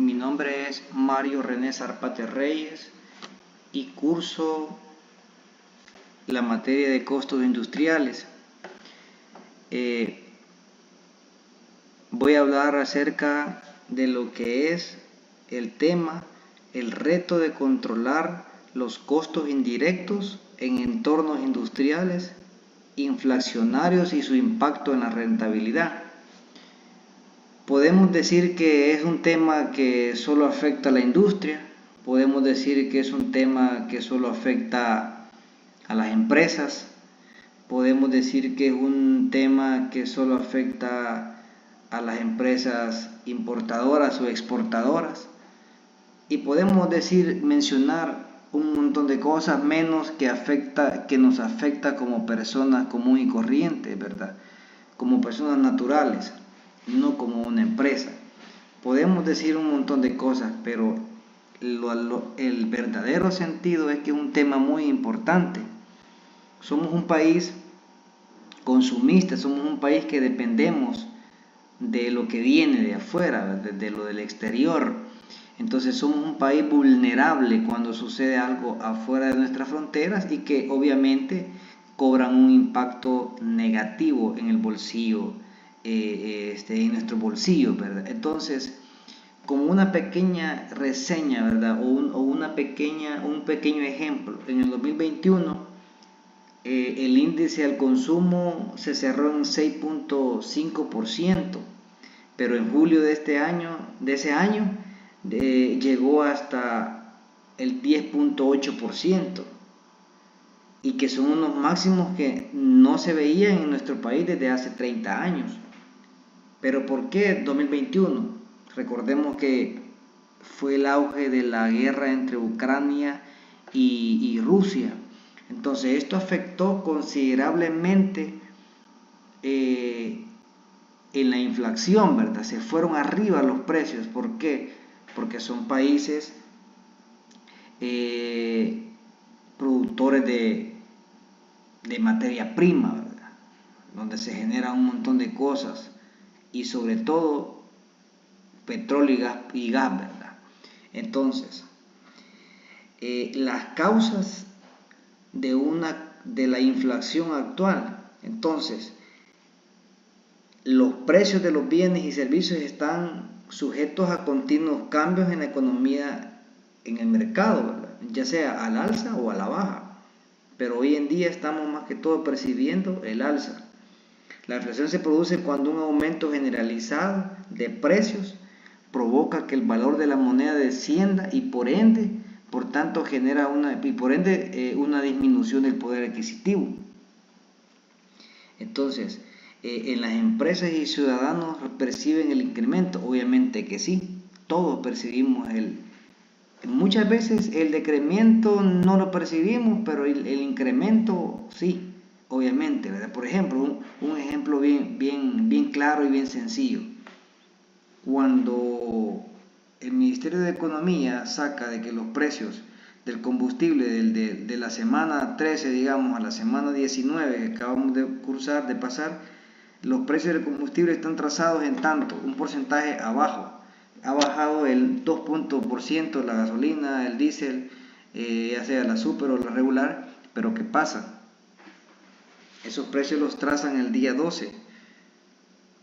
Mi nombre es Mario René Zarpate Reyes y curso la materia de costos industriales. Voy a hablar acerca de lo que es el tema, el reto de controlar los costos indirectos en entornos industriales inflacionarios y su impacto en la rentabilidad. Podemos decir que es un tema que solo afecta a la industria, podemos decir que es un tema que solo afecta a las empresas, podemos decir que es un tema que solo afecta a las empresas importadoras o exportadoras, y podemos mencionar un montón de cosas menos que nos afecta como personas comunes y corrientes, ¿verdad? Como personas naturales, no como una empresa. Podemos decir un montón de cosas, pero el verdadero sentido es que es un tema muy importante. Somos un país consumista, somos un país que dependemos de lo que viene de afuera, de lo del exterior. Entonces somos un país vulnerable cuando sucede algo afuera de nuestras fronteras y que obviamente cobran un impacto negativo en el bolsillo, en nuestro bolsillo, ¿verdad? Entonces, como una pequeña reseña, ¿verdad? Un pequeño ejemplo, en el 2021 el índice al consumo se cerró en 6.5%, pero en julio de ese año llegó hasta el 10.8%, y que son unos máximos que no se veían en nuestro país desde hace 30 años. ¿Pero por qué 2021? Recordemos que fue el auge de la guerra entre Ucrania y Rusia. Entonces esto afectó considerablemente en la inflación, ¿verdad? Se fueron arriba los precios. ¿Por qué? Porque son países productores de materia prima, ¿verdad? Donde se genera un montón de cosas, y sobre todo petróleo y gas, ¿verdad? Entonces, las causas de la inflación actual. Entonces, los precios de los bienes y servicios están sujetos a continuos cambios en la economía, en el mercado, ¿verdad? Ya sea al alza o a la baja. Pero hoy en día estamos más que todo percibiendo el alza. La inflación se produce cuando un aumento generalizado de precios provoca que el valor de la moneda descienda y por tanto genera una disminución del poder adquisitivo. Entonces, en las empresas y ciudadanos perciben el incremento. Obviamente que sí, todos percibimos muchas veces el decremento no lo percibimos, pero el incremento sí, obviamente, ¿verdad? Por ejemplo, un ejemplo bien claro y bien sencillo. Cuando el Ministerio de Economía saca de que los precios del combustible de la semana 13, digamos, a la semana 19 que acabamos de pasar, los precios del combustible están trazados en tanto, un porcentaje abajo. Ha bajado el 2% la gasolina, el diésel, ya sea la super o la regular, pero ¿qué pasa? Esos precios los trazan el día 12,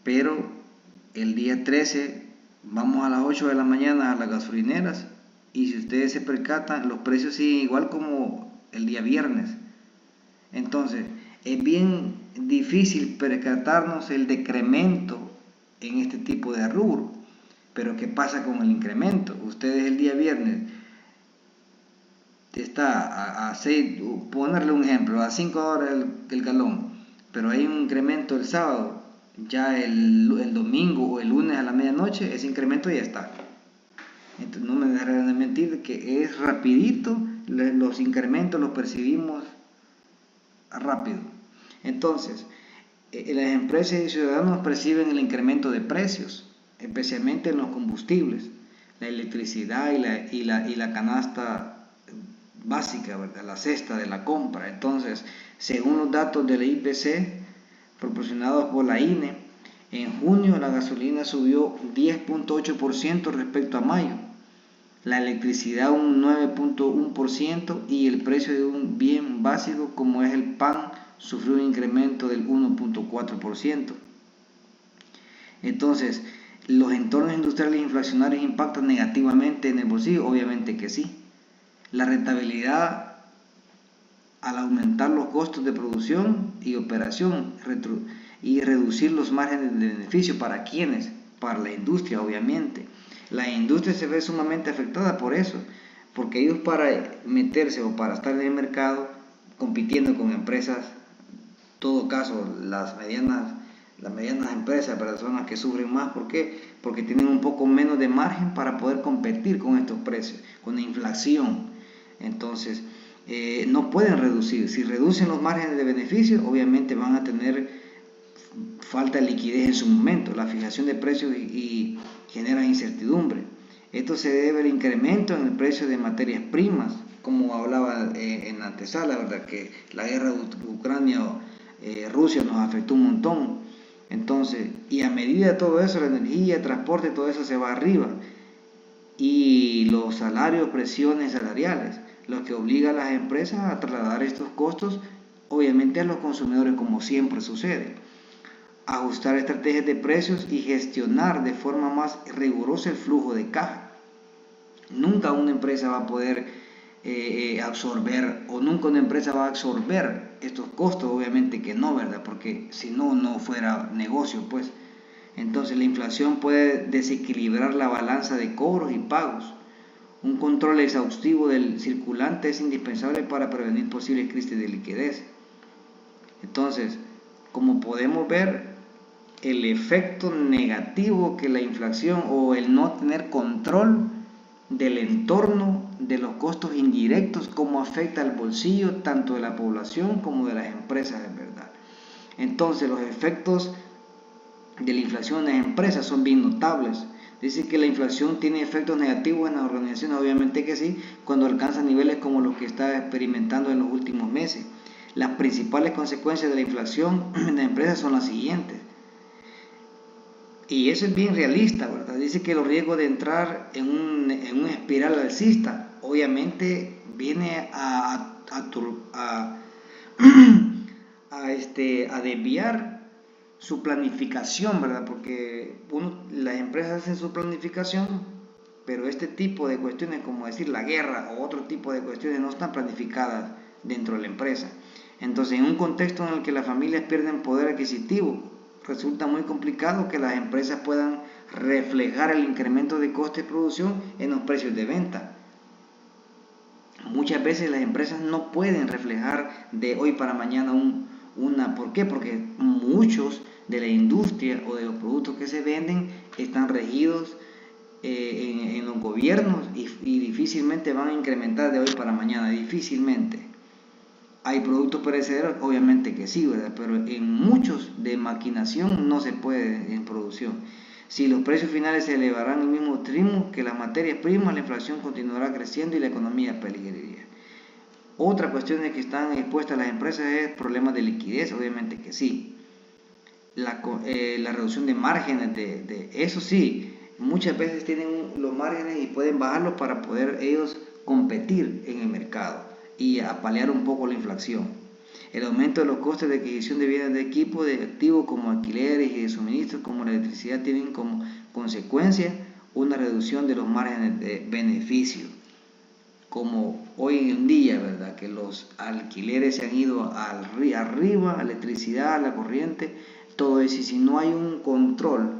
pero el día 13 vamos a las 8 de la mañana a las gasolineras, y si ustedes se percatan, los precios siguen igual como el día viernes. Entonces, es bien difícil percatarnos el decremento en este tipo de rubro. Pero ¿qué pasa con el incremento? Ustedes el día viernes está a 6, ponerle un ejemplo, a $5 el galón, pero hay un incremento el sábado, ya el domingo o el lunes a la medianoche, ese incremento ya está. Entonces no me dejarán de mentir que es rapidito, los incrementos los percibimos rápido. Entonces, las empresas y ciudadanos perciben el incremento de precios, especialmente en los combustibles, la electricidad y la canasta básica, ¿verdad? La cesta de la compra. Entonces, según los datos de la IPC proporcionados por la INE, En junio la gasolina subió 10.8% respecto a mayo, la electricidad un 9.1% y el precio de un bien básico como es el pan sufrió un incremento del 1.4%. Entonces, ¿los entornos industriales inflacionarios impactan negativamente en el bolsillo? Obviamente que sí. La rentabilidad, al aumentar los costos de producción y operación y reducir los márgenes de beneficio, ¿para quiénes? Para la industria, obviamente. La industria se ve sumamente afectada por eso, porque ellos para meterse o para estar en el mercado compitiendo con empresas, en todo caso las medianas empresas, personas que sufren más. ¿Por qué? Porque tienen un poco menos de margen para poder competir con estos precios, con la inflación. Entonces, no pueden reducir. Si reducen los márgenes de beneficio, obviamente van a tener falta de liquidez en su momento, la fijación de precios y genera incertidumbre. Esto se debe al incremento en el precio de materias primas, como hablaba en la antesala, ¿verdad? Que la guerra de Ucrania Rusia nos afectó un montón. Entonces, y a medida de todo eso, la energía, el transporte, todo eso se va arriba. Y los salarios, presiones salariales, lo que obliga a las empresas a trasladar estos costos, obviamente a los consumidores, como siempre sucede. Ajustar estrategias de precios y gestionar de forma más rigurosa el flujo de caja. Nunca una empresa va a poder absorber, o nunca una empresa va a absorber estos costos, obviamente que no, ¿verdad? Porque si no, no fuera negocio, pues. Entonces la inflación puede desequilibrar la balanza de cobros y pagos. Un control exhaustivo del circulante es indispensable para prevenir posibles crisis de liquidez. Entonces, como podemos ver, el efecto negativo que la inflación o el no tener control del entorno de los costos indirectos, cómo afecta al bolsillo tanto de la población como de las empresas, en verdad. Entonces, los efectos de la inflación en las empresas son bien notables. Dice que la inflación tiene efectos negativos en las organizaciones, obviamente que sí, cuando alcanza niveles como los que está experimentando en los últimos meses. Las principales consecuencias de la inflación en las empresas son las siguientes. Y eso es bien realista, ¿verdad? Dice que los riesgos de entrar en una espiral alcista, obviamente viene a desviar su planificación, ¿verdad? Porque las empresas hacen su planificación, pero este tipo de cuestiones, como decir la guerra o otro tipo de cuestiones, no están planificadas dentro de la empresa. Entonces, en un contexto en el que las familias pierden poder adquisitivo, resulta muy complicado que las empresas puedan reflejar el incremento de coste de producción en los precios de venta. Muchas veces las empresas no pueden reflejar de hoy para mañana ¿por qué? Porque muchos de la industria o de los productos que se venden están regidos en los gobiernos y difícilmente van a incrementar de hoy para mañana, difícilmente. Hay productos perecederos, obviamente que sí, ¿verdad? Pero en muchos de maquinación no se puede en producción. Si los precios finales se elevarán al mismo ritmo que las materias primas, la inflación continuará creciendo y la economía peligraría. Otra cuestión de que están expuestas las empresas es problemas de liquidez, obviamente que sí. La reducción de márgenes, eso sí, muchas veces tienen los márgenes y pueden bajarlos para poder ellos competir en el mercado y a paliar un poco la inflación. El aumento de los costes de adquisición de bienes de equipo, de activos como alquileres y de suministros como la electricidad tienen como consecuencia una reducción de los márgenes de beneficio. Como hoy en día, ¿verdad? Que los alquileres se han ido arriba, a la electricidad, a la corriente, todo eso, y si no hay un control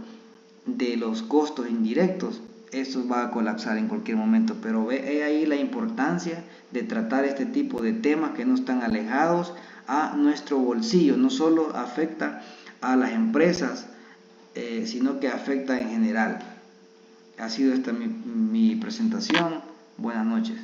de los costos indirectos, esto va a colapsar en cualquier momento. Pero ve ahí la importancia de tratar este tipo de temas que no están alejados a nuestro bolsillo. No solo afecta a las empresas, sino que afecta en general. Ha sido esta mi presentación. Buenas noches.